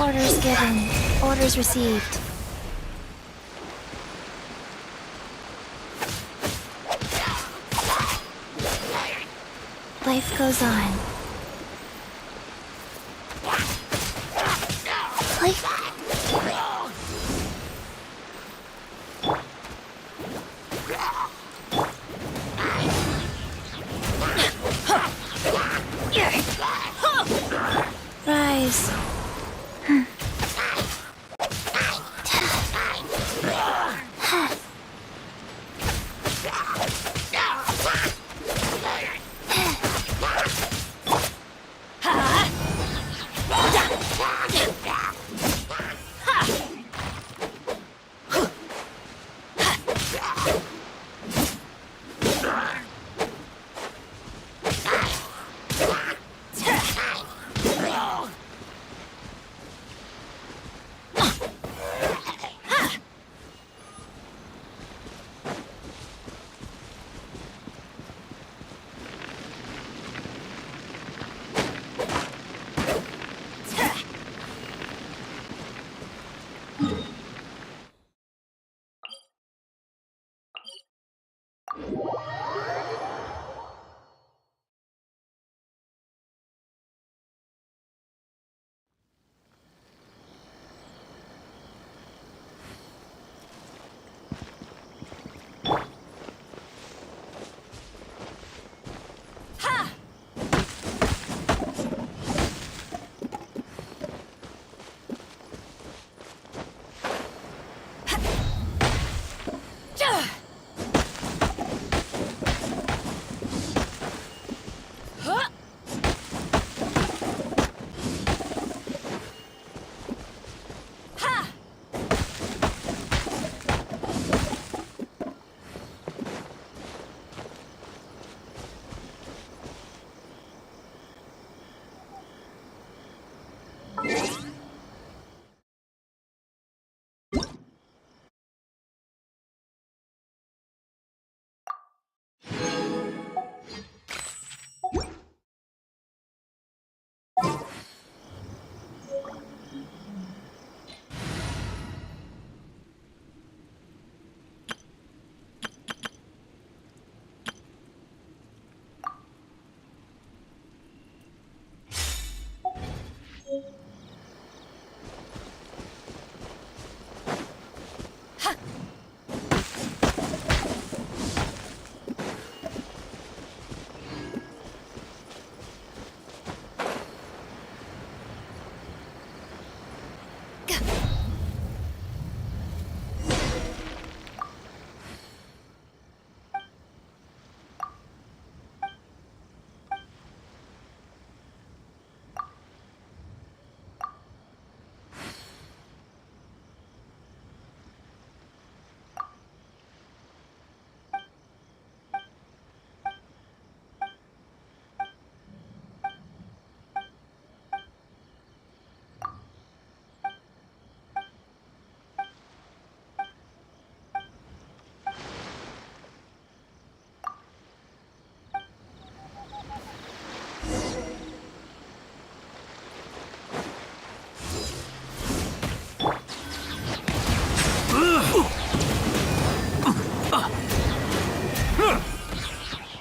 Orders given. Orders received. Life goes on. Life... Rise.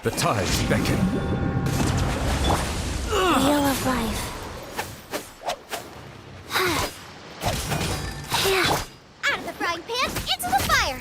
The tides beckon. Wheel of life. Out of the frying pan, into the fire!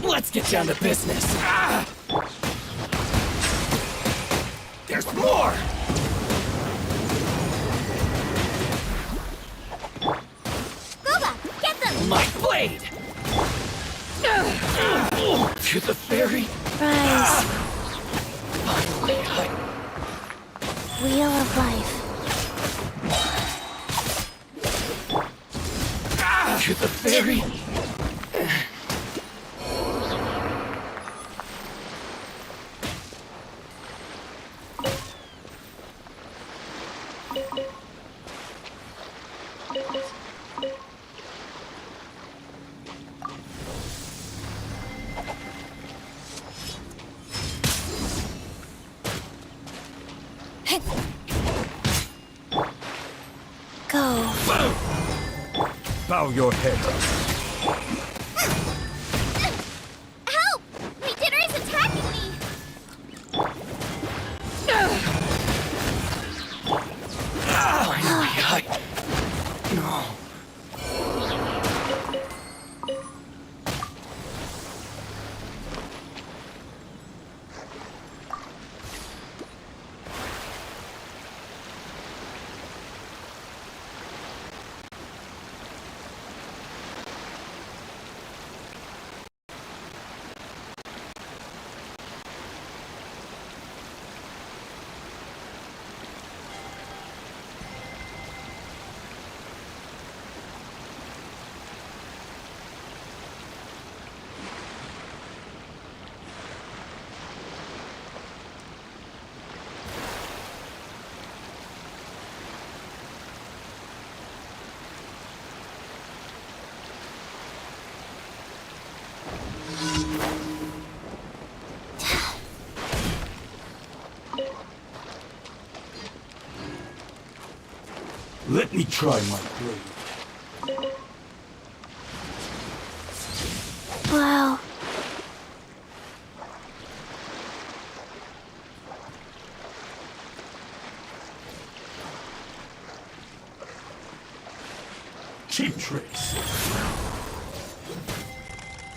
Let's get down to business. Ah! There's more! Boba, get them! My blade! To the ferry. Rise. Finally, Wheel of life. to the ferry. Go. Bow your head. Help! My dinner is attacking me! Finally, No. Let me try my blade. Wow. Cheap tricks.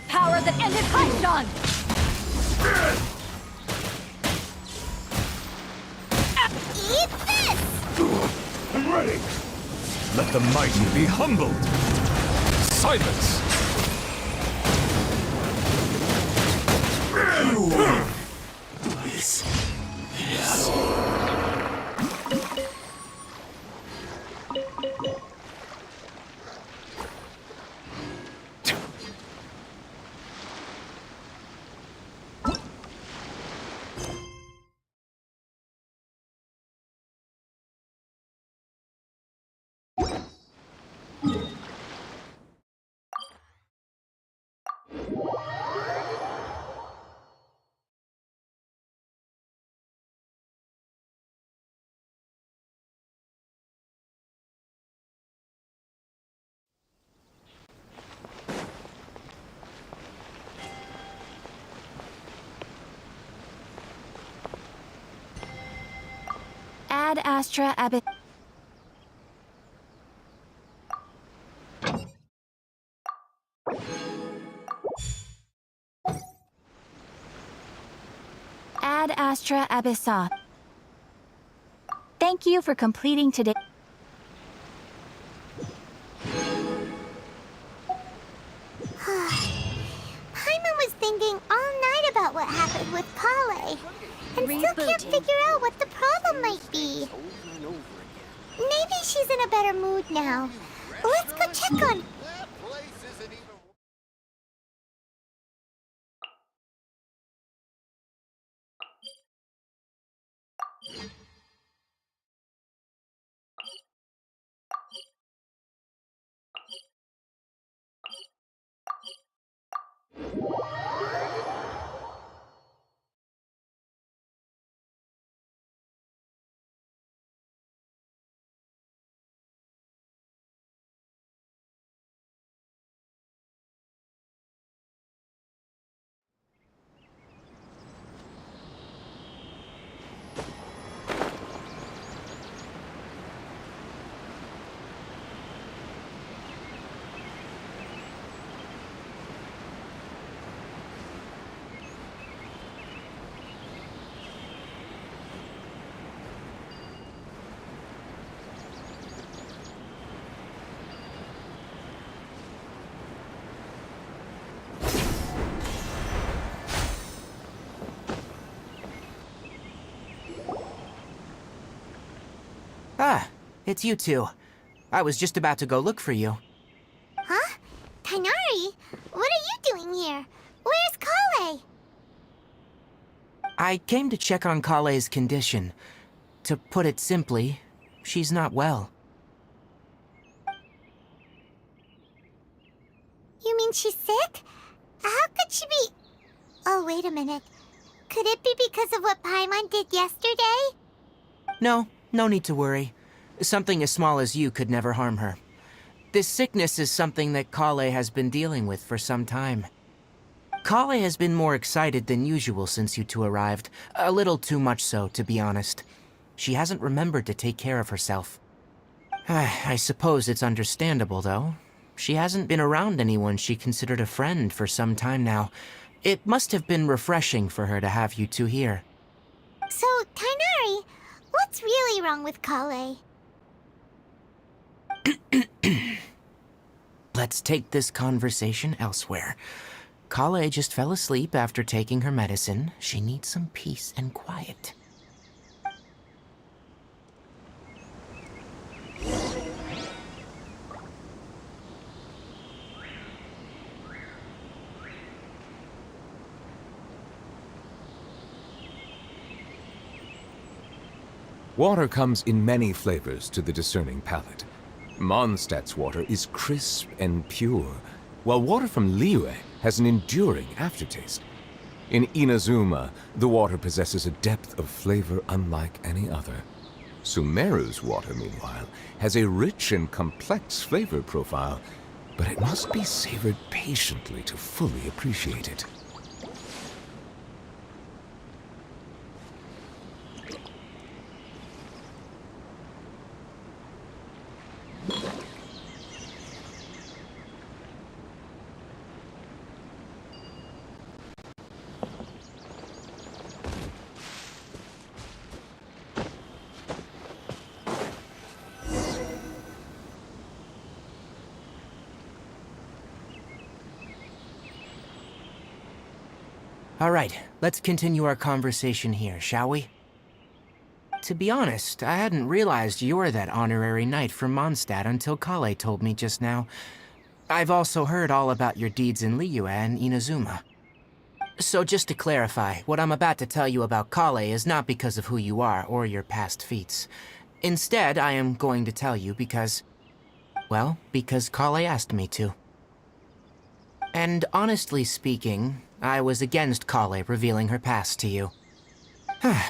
Power that ended Python! Eat this! I'm ready. Let the mighty be humbled. Silence. This Ad Astra Abyss. Ad Astra Abyssa. Thank you for completing today. Paimon was thinking all night about what happened with Kale, and still can't figure out what the problem might be. Maybe she's in a better mood now. Let's go check on. Ah, it's you two. I was just about to go look for you. Huh? Tainari? What are you doing here? Where's Kale? I came to check on Kale's condition. To put it simply, she's not well. You mean she's sick? How could she be... Oh, wait a minute. Could it be because of what Paimon did yesterday? No need to worry. Something as small as you could never harm her. This sickness is something that Kale has been dealing with for some time. Kale has been more excited than usual since you two arrived. A little too much so, to be honest. She hasn't remembered to take care of herself. I suppose it's understandable, though. She hasn't been around anyone she considered a friend for some time now. It must have been refreshing for her to have you two here. So, Tainari, what's really wrong with Kale? Let's take this conversation elsewhere. Kale just fell asleep after taking her medicine. She needs some peace and quiet. Water comes in many flavors to the discerning palate. Mondstadt's water is crisp and pure, while water from Liyue has an enduring aftertaste. In Inazuma, the water possesses a depth of flavor unlike any other. Sumeru's water, meanwhile, has a rich and complex flavor profile, but it must be savored patiently to fully appreciate it. All right, let's continue our conversation here, shall we? To be honest, I hadn't realized you're that honorary knight from Mondstadt until Kale told me just now. I've also heard all about your deeds in Liyue and Inazuma. So just to clarify, what I'm about to tell you about Kale is not because of who you are or your past feats. Instead, I am going to tell you because... well, because Kale asked me to. And honestly speaking, I was against Kale revealing her past to you.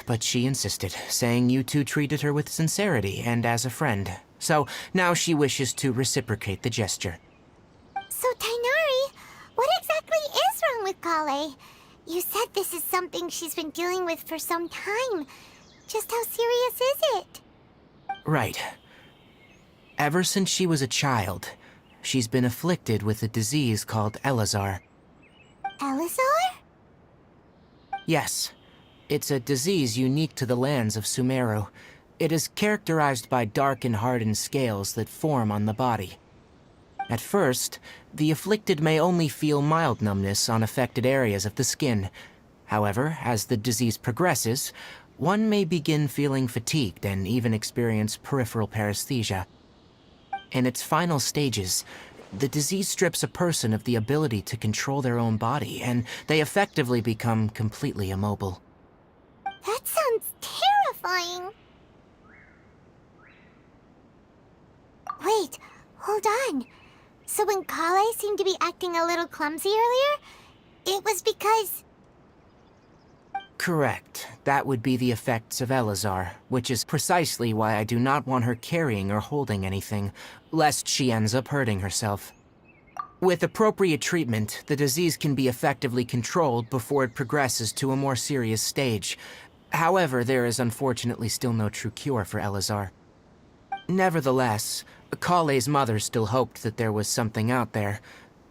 But she insisted, saying you two treated her with sincerity and as a friend. So now she wishes to reciprocate the gesture. So, Tainari, what exactly is wrong with Kale? You said this is something she's been dealing with for some time. Just how serious is it? Right. Ever since she was a child, she's been afflicted with a disease called Elazar. Elazar? Yes. It's a disease unique to the lands of Sumeru. It is characterized by dark and hardened scales that form on the body. At first, the afflicted may only feel mild numbness on affected areas of the skin. However, as the disease progresses, one may begin feeling fatigued and even experience peripheral paresthesia. In its final stages, the disease strips a person of the ability to control their own body, and they effectively become completely immobile. That sounds terrifying. Wait, hold on. So when Kale seemed to be acting a little clumsy earlier, it was because... Correct. That would be the effects of Elazar, which is precisely why I do not want her carrying or holding anything, lest she ends up hurting herself. With appropriate treatment, the disease can be effectively controlled before it progresses to a more serious stage. However, there is unfortunately still no true cure for Elazar. Nevertheless, Kale's mother still hoped that there was something out there.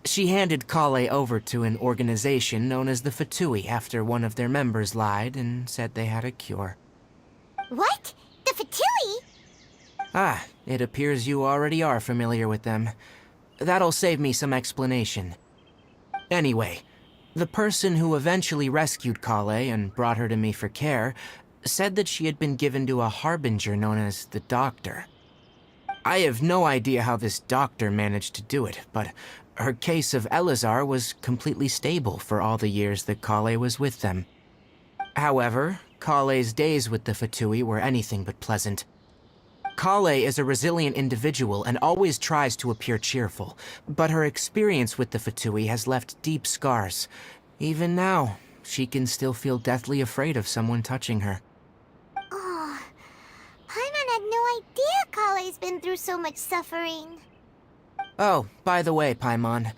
She handed Kale over to an organization known as the Fatui after one of their members lied and said they had a cure. What? The Fatui? Ah, it appears you already are familiar with them. That'll save me some explanation. Anyway, the person who eventually rescued Kale and brought her to me for care said that she had been given to a harbinger known as the Doctor. I have no idea how this doctor managed to do it, but her case of Elazar was completely stable for all the years that Kale was with them. However, Kale's days with the Fatui were anything but pleasant. Kale is a resilient individual and always tries to appear cheerful, but her experience with the Fatui has left deep scars. Even now, she can still feel deathly afraid of someone touching her. Oh, Paimon had no idea Kale's been through so much suffering. Oh, by the way, Paimon,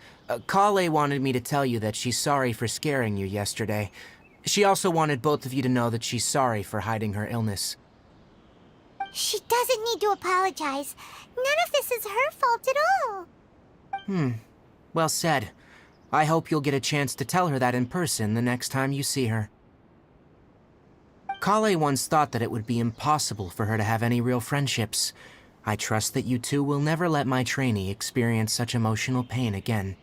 Kale wanted me to tell you that she's sorry for scaring you yesterday. She also wanted both of you to know that she's sorry for hiding her illness. She doesn't need to apologize. None of this is her fault at all. Well said. I hope you'll get a chance to tell her that in person the next time you see her. Kale once thought that it would be impossible for her to have any real friendships. I trust that you two will never let my trainee experience such emotional pain again.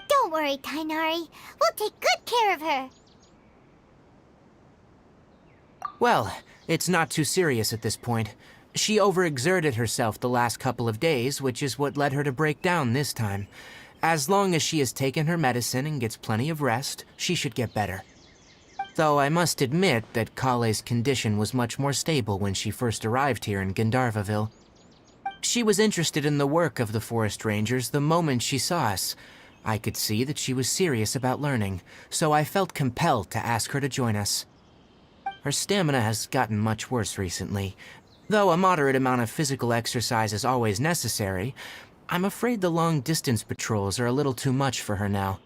Don't worry, Tainari. We'll take good care of her. Well, it's not too serious at this point. She overexerted herself the last couple of days, which is what led her to break down this time. As long as she has taken her medicine and gets plenty of rest, she should get better. Though I must admit that Kale's condition was much more stable when she first arrived here in Gandharvaville. She was interested in the work of the forest rangers the moment she saw us. I could see that she was serious about learning, so I felt compelled to ask her to join us. Her stamina has gotten much worse recently. Though a moderate amount of physical exercise is always necessary, I'm afraid the long-distance patrols are a little too much for her now.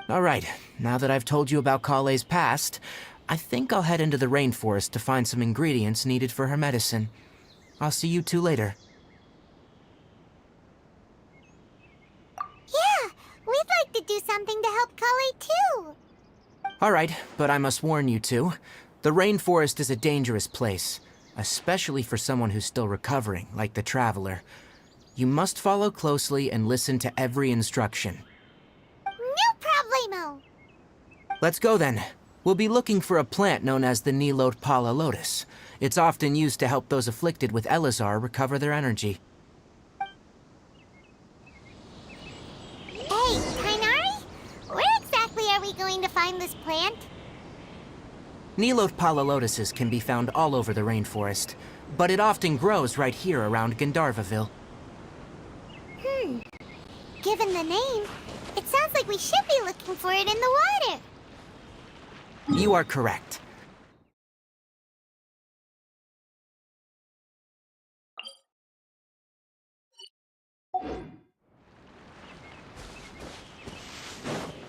Alright, now that I've told you about Kale's past, I think I'll head into the rainforest to find some ingredients needed for her medicine. I'll see you two later. Yeah, we'd like to do something to help Kale too. Alright, but I must warn you two. The rainforest is a dangerous place, especially for someone who's still recovering, like the Traveler. You must follow closely and listen to every instruction. No problemo. Let's go then. We'll be looking for a plant known as the Neuvillette Pala Lotus. It's often used to help those afflicted with Elazar recover their energy. Hey, Tainari? Where exactly are we going to find this plant? Neuvillette Pala Lotuses can be found all over the rainforest, but it often grows right here around Gandharvaville. Given the name, it sounds like we should be looking for it in the water. You are correct.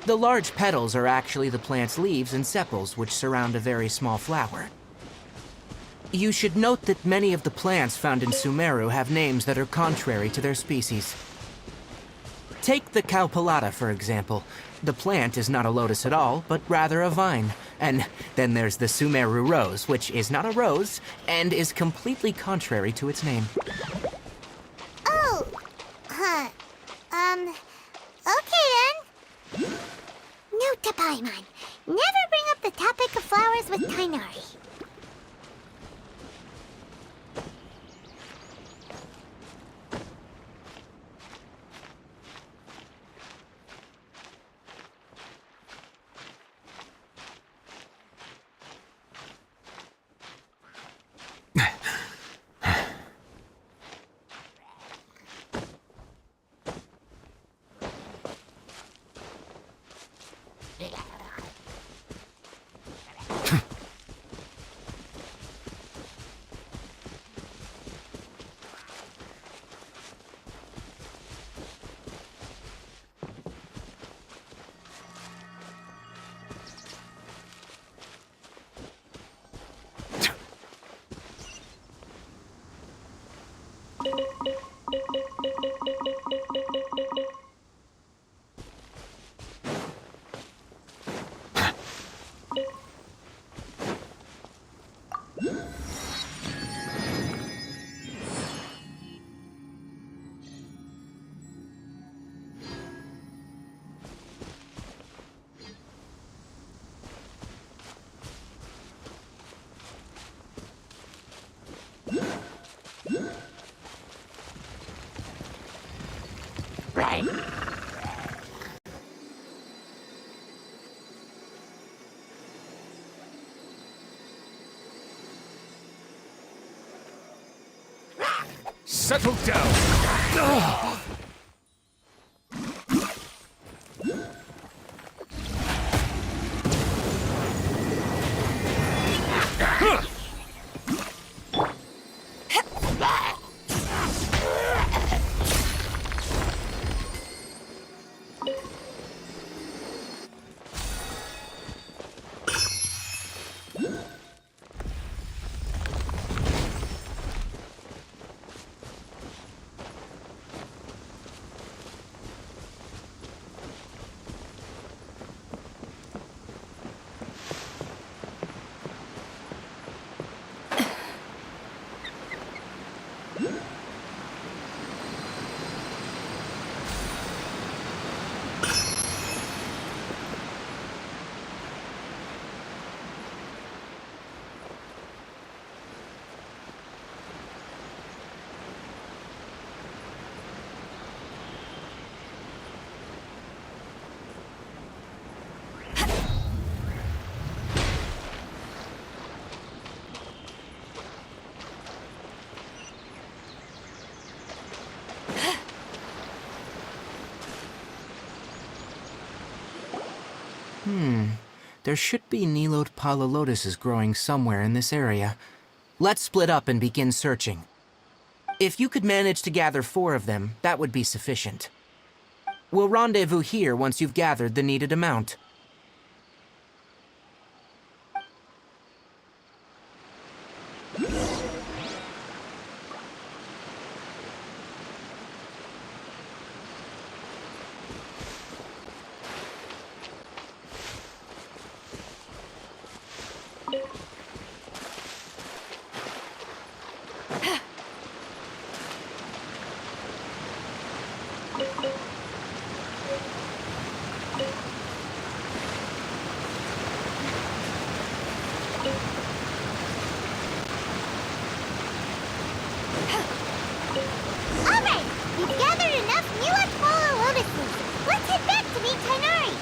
The large petals are actually the plant's leaves and sepals, which surround a very small flower. You should note that many of the plants found in Sumeru have names that are contrary to their species. Take the Cowpelata, for example. The plant is not a lotus at all, but rather a vine. And then there's the Sumeru rose, which is not a rose, and is completely contrary to its name. Oh, huh. Okay then. Note to Paimon. Never bring up the topic of flowers with Tainari. Settle down! There should be Nilode Palalotuses growing somewhere in this area. Let's split up and begin searching. If you could manage to gather 4 of them, that would be sufficient. We'll rendezvous here once you've gathered the needed amount. Alright, we've gathered enough Neuvillette lotuses. Let's head back to meet Tainari.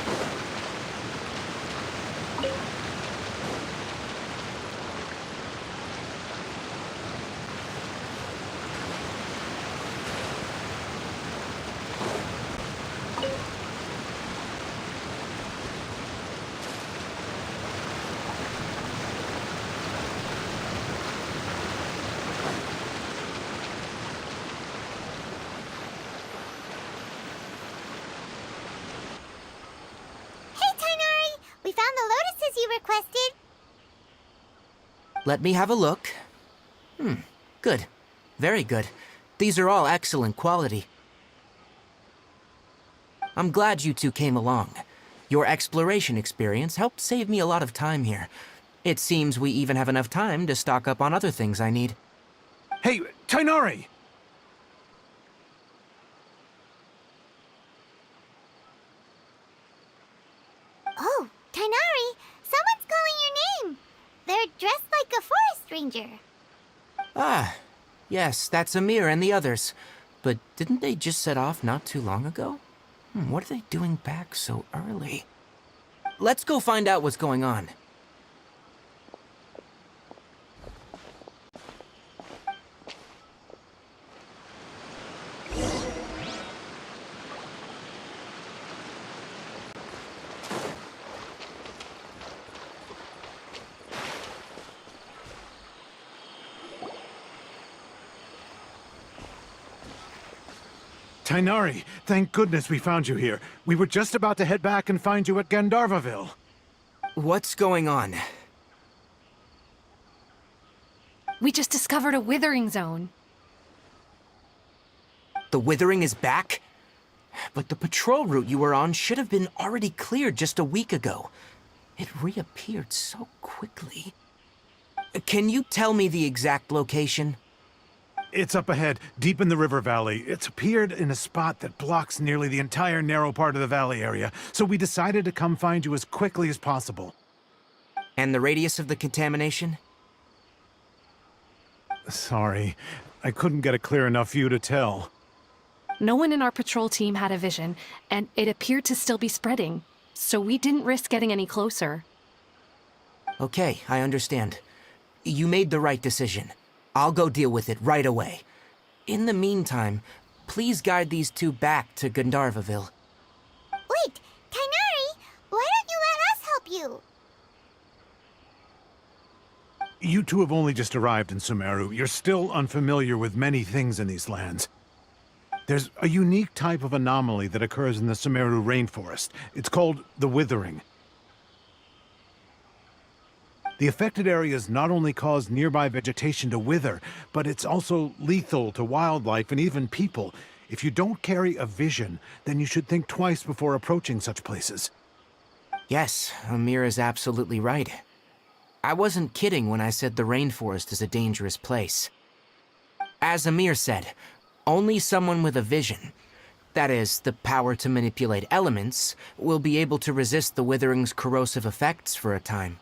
Let me have a look. Good. Very good. These are all excellent quality. I'm glad you two came along. Your exploration experience helped save me a lot of time here. It seems we even have enough time to stock up on other things I need. Hey, Tainari! Oh, Tainari, someone's calling your name. They're dressed like a forest ranger. Ah, yes, that's Amir and the others. But didn't they just set off not too long ago? What are they doing back so early? Let's go find out what's going on. Tainari, thank goodness we found you here. We were just about to head back and find you at Gandharvaville. What's going on? We just discovered a withering zone. The Withering is back? But the patrol route you were on should have been already cleared just a week ago. It reappeared so quickly. Can you tell me the exact location? It's up ahead, deep in the river valley. It's appeared in a spot that blocks nearly the entire narrow part of the valley area, so we decided to come find you as quickly as possible. And the radius of the contamination? Sorry, I couldn't get a clear enough view to tell. No one in our patrol team had a vision, and it appeared to still be spreading, so we didn't risk getting any closer. Okay, I understand. You made the right decision. I'll go deal with it right away. In the meantime, please guide these two back to Gandharvaville. Wait, Tainari, why don't you let us help you? You two have only just arrived in Sumeru. You're still unfamiliar with many things in these lands. There's a unique type of anomaly that occurs in the Sumeru rainforest. It's called the Withering. The affected areas not only cause nearby vegetation to wither, but it's also lethal to wildlife and even people. If you don't carry a vision, then you should think twice before approaching such places. Yes, Amir is absolutely right. I wasn't kidding when I said the rainforest is a dangerous place. As Amir said, only someone with a vision, that is, the power to manipulate elements, will be able to resist the Withering's corrosive effects for a time.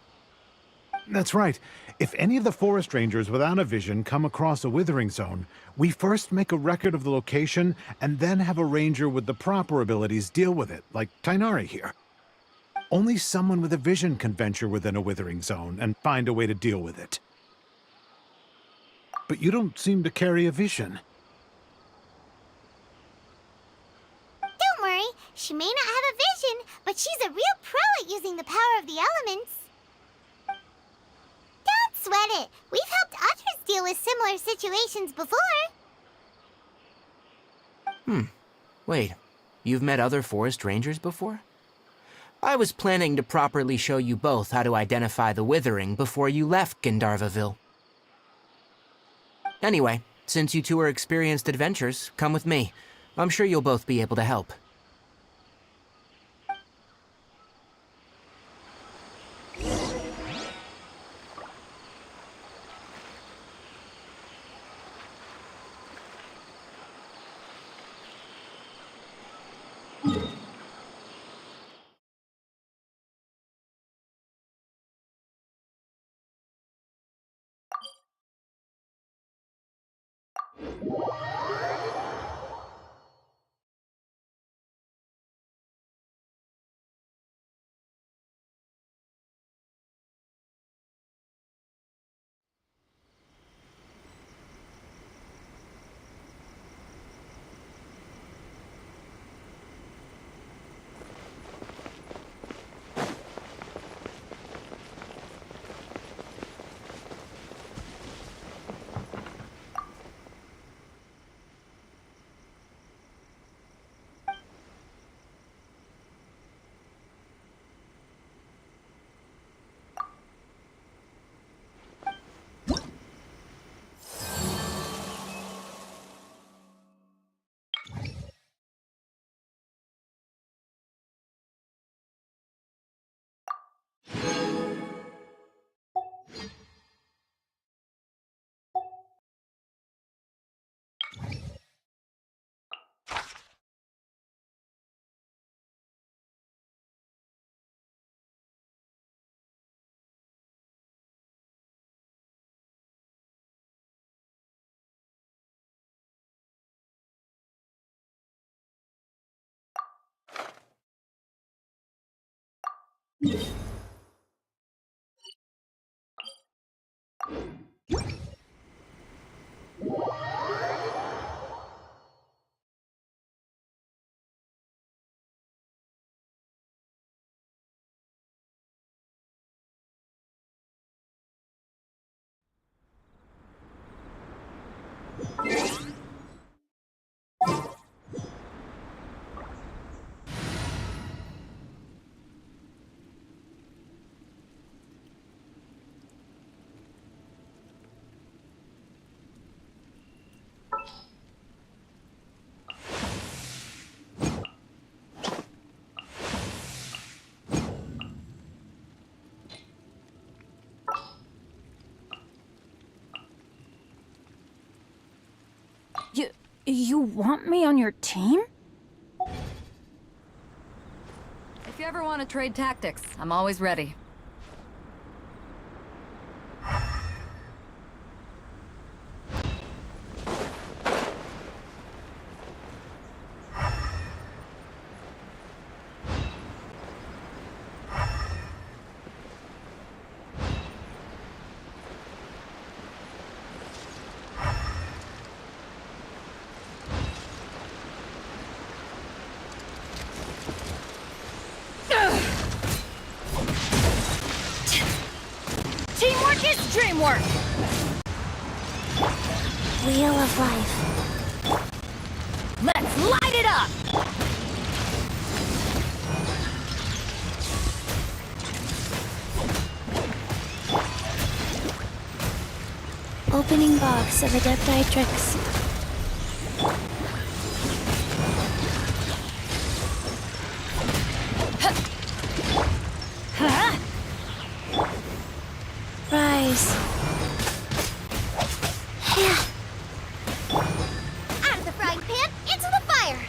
That's right. If any of the forest rangers without a vision come across a withering zone, we first make a record of the location and then have a ranger with the proper abilities deal with it, like Tainari here. Only someone with a vision can venture within a withering zone and find a way to deal with it. But you don't seem to carry a vision. Don't worry, she may not have a vision, but she's a real pro at using the power of the elements. Don't sweat it. We've helped others deal with similar situations before. Wait, you've met other forest rangers before? I was planning to properly show you both how to identify the Withering before you left Gandharvaville. Anyway, since you two are experienced adventurers, come with me. I'm sure you'll both be able to help. You want me on your team? If you ever want to trade tactics, I'm always ready. Teamwork is dreamwork! Wheel of life. Let's light it up! Opening box of Adepti tricks. Huh? Rise. Yeah. Out of the frying pan, into the fire!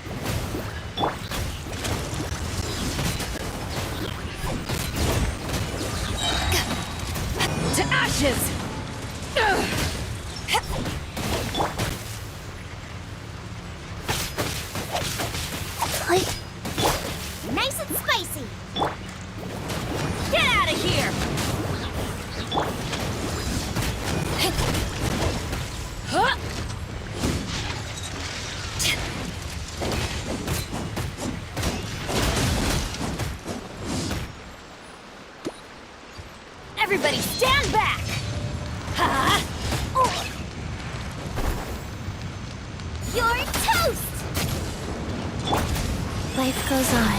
To ashes! Like, Nice and spicy! Get out of here! Huh? Everybody stand back! Ha! You're toast! life goes on.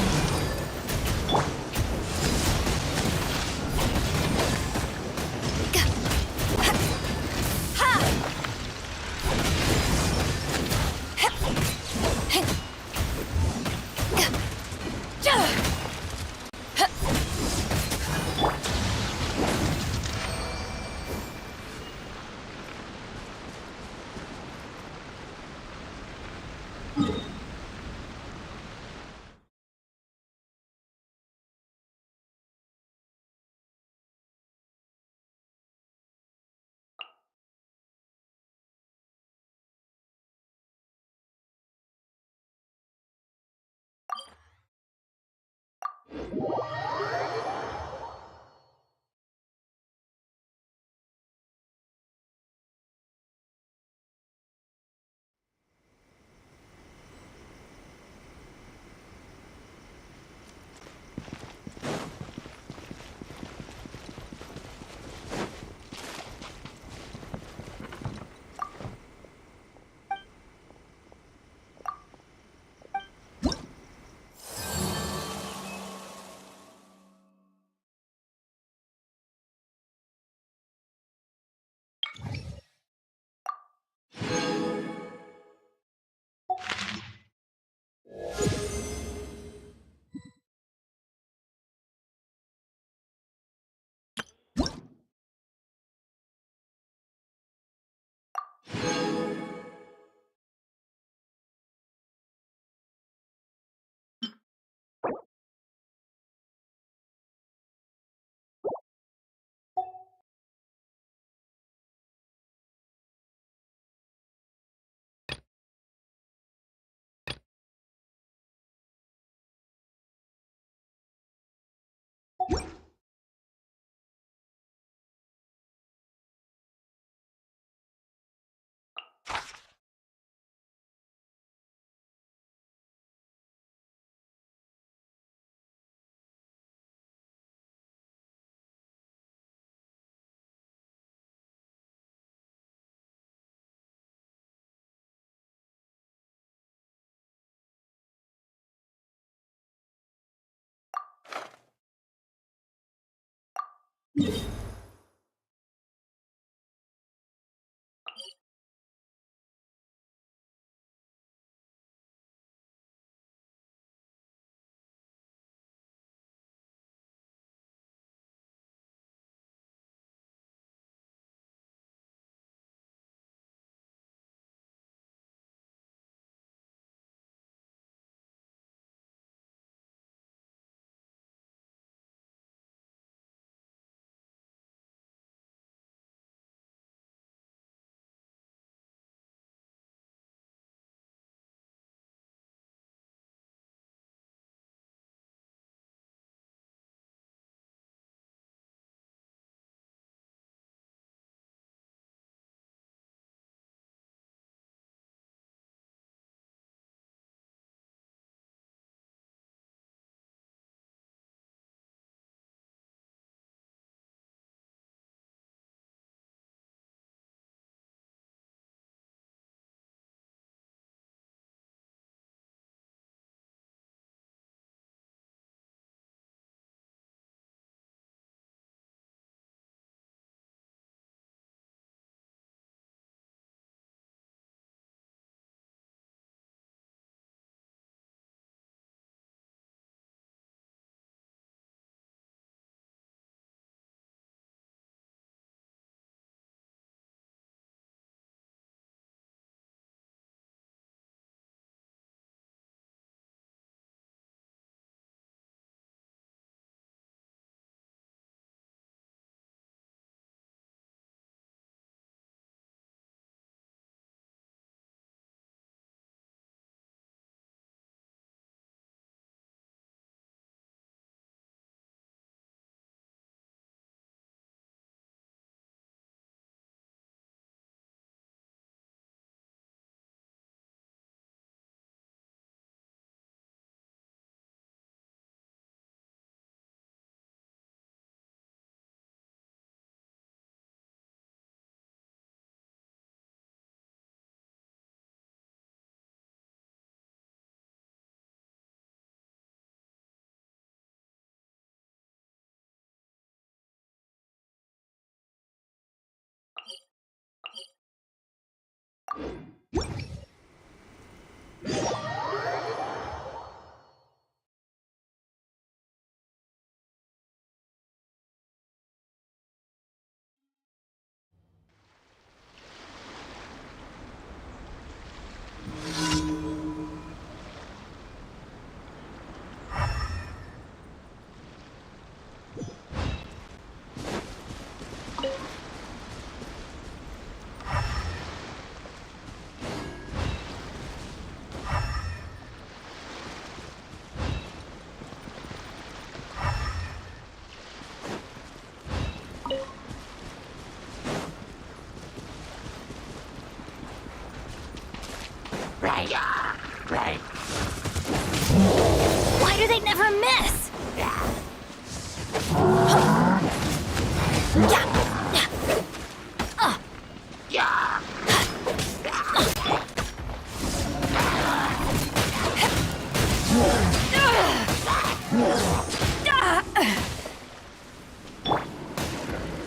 Why do they never miss?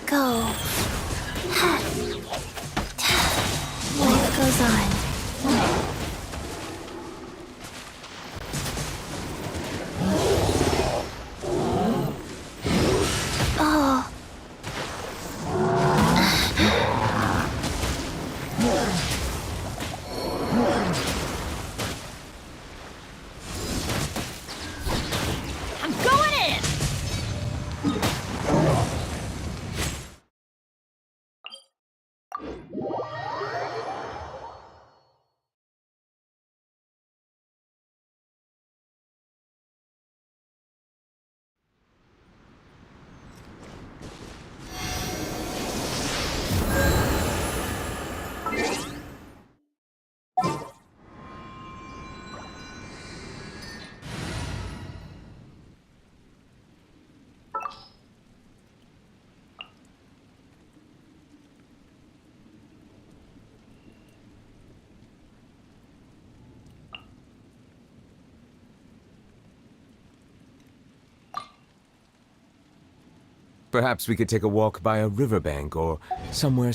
Go. Life goes on. Oh. I'm going in! Perhaps we could take a walk by a riverbank or somewhere.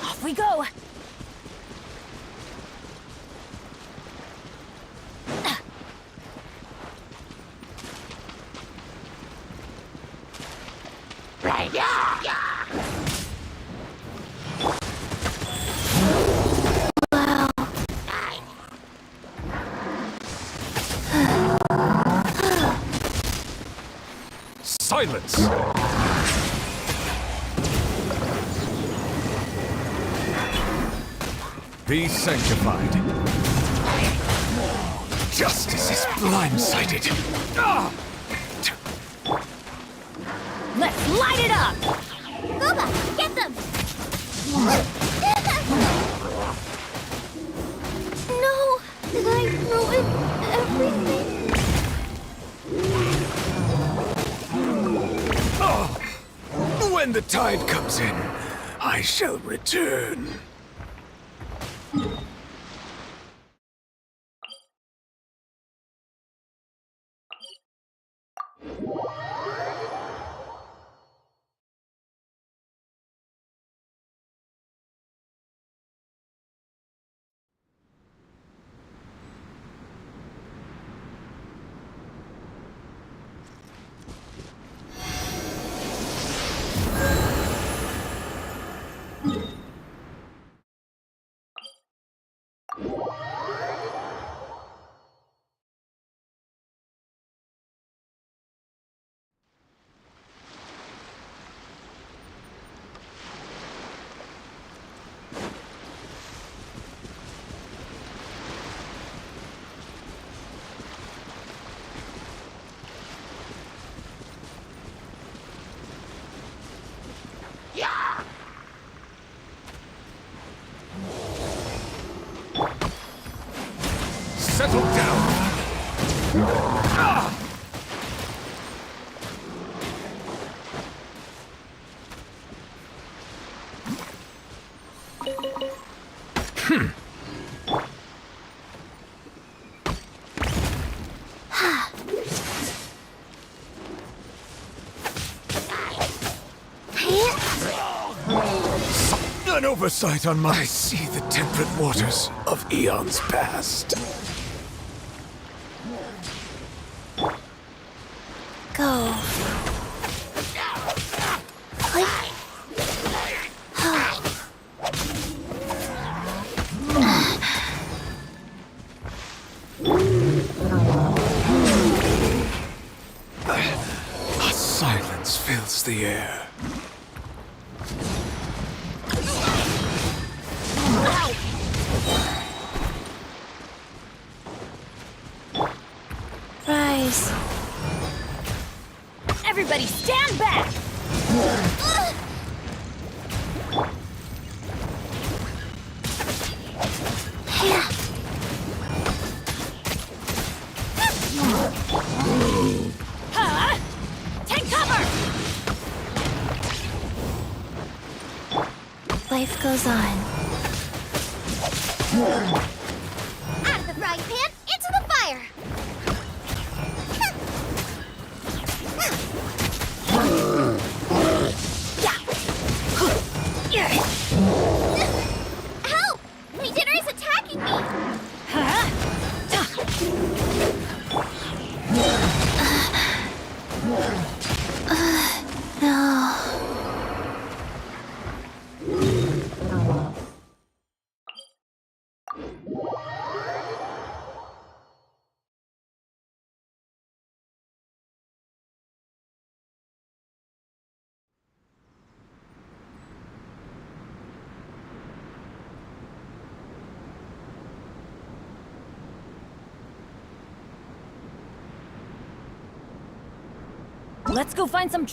Off we go! Silence! Be sanctified. Justice is blindsided. Ah! Let's light it up! Booba, get them! No! Did I ruin everything? When the tide comes in, I shall return. Settle down! Ah! An oversight on my... I see the temperate waters of eons past. Go. A silence fills the air. Rise. Everybody stand back! Huh? Take cover! Life goes on. Out of the frying pan, into the fire! Help! My dinner is attacking me! No. Let's go find some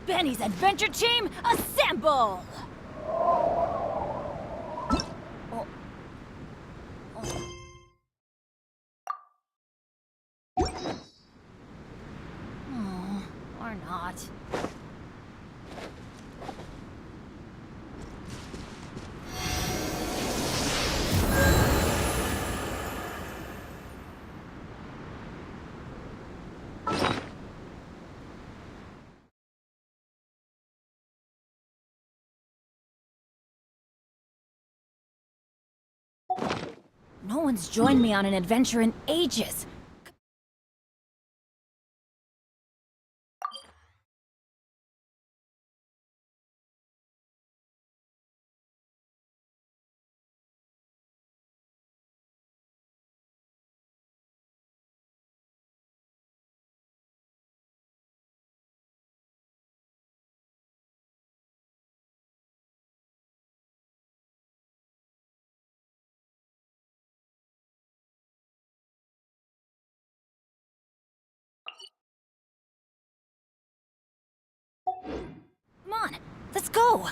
Benny's adventure team, assemble! Or not. No one's joined me on an adventure in ages. Come on, let's go!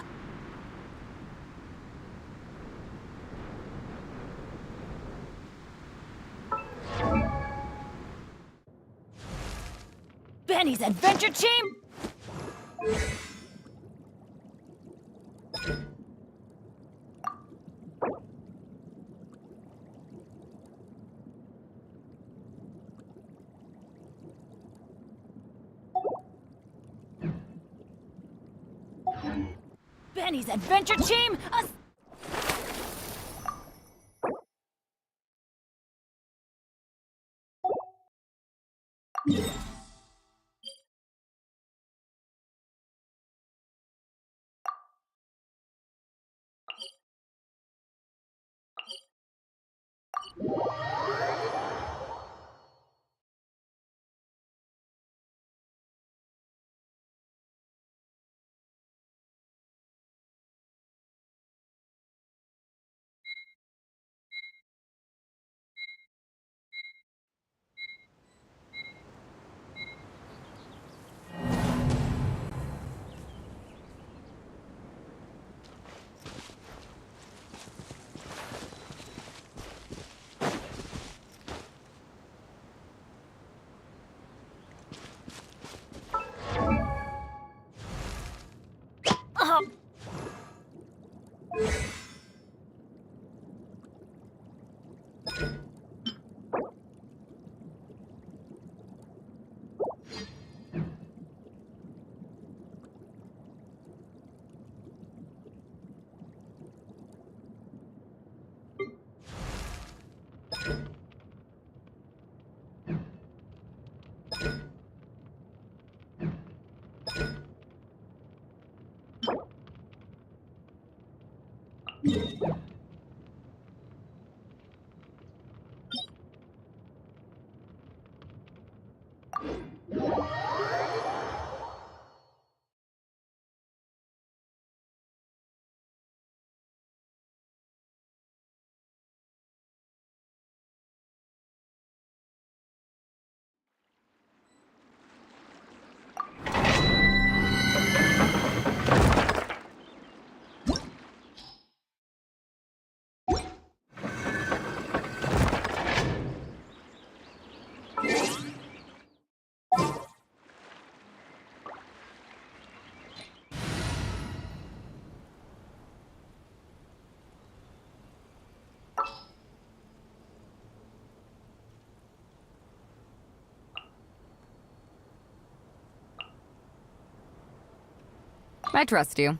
Benny's adventure team! Benny's adventure team, I trust you.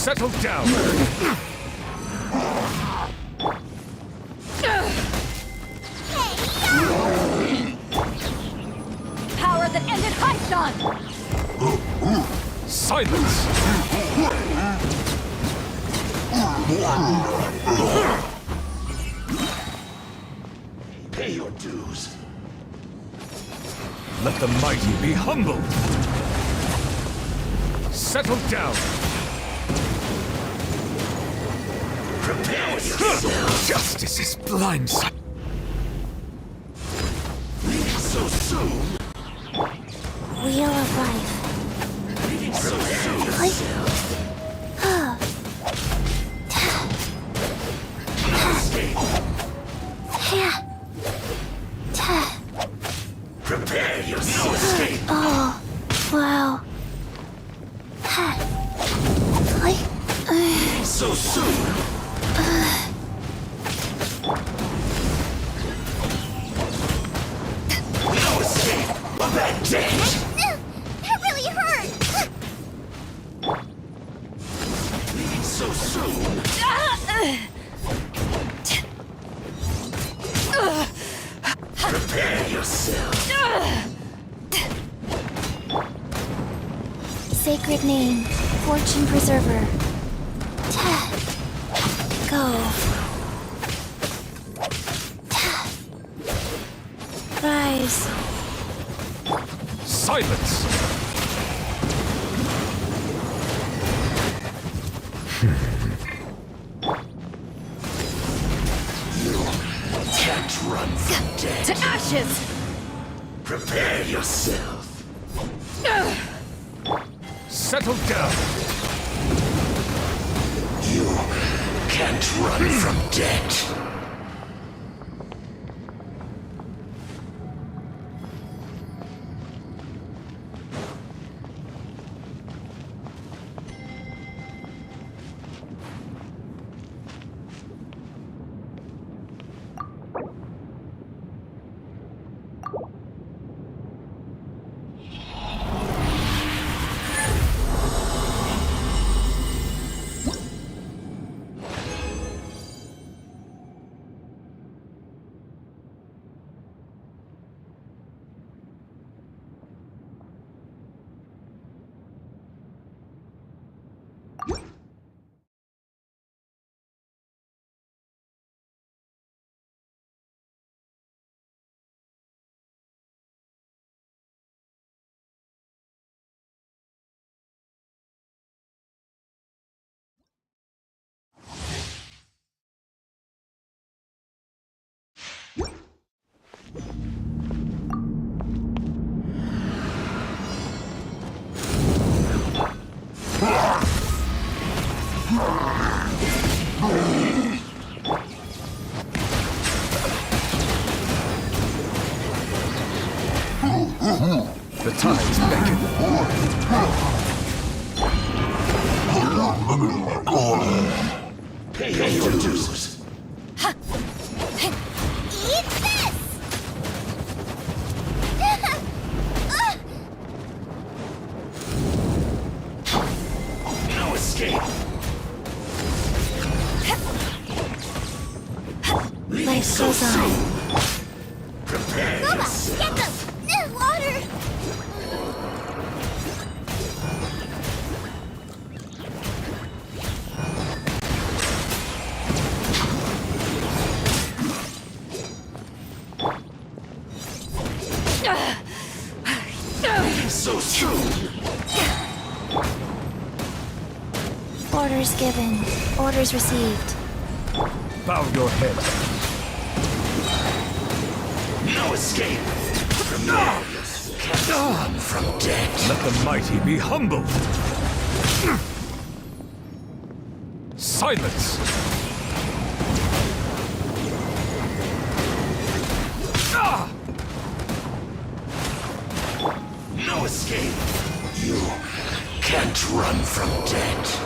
Settle down! Power that ended Haishan! Silence! Pay your dues. Let the mighty be humbled! Settle down! Prepare yourself. Justice is blindsided. So soon. Wheel of life. Prepare yourself. Prepare yourself. Oh, wow. So soon. No escape of that debt. That really hurt! So soon. Prepare yourself. Sacred name, fortune preserver. Go. Rise. Silence! Can't run from death. To ashes! Prepare yourself. Settle down! You can't run from death. The tides beckon. Pay your dues. Eat this! No escape. Life goes on. Prepare Boba, yourself. get them! Water! So soon. Orders given. Orders received. Bow your head. No escape. Prepare yourself. Can't run from death. Let the mighty be humbled. Silence! No escape. You can't run from death.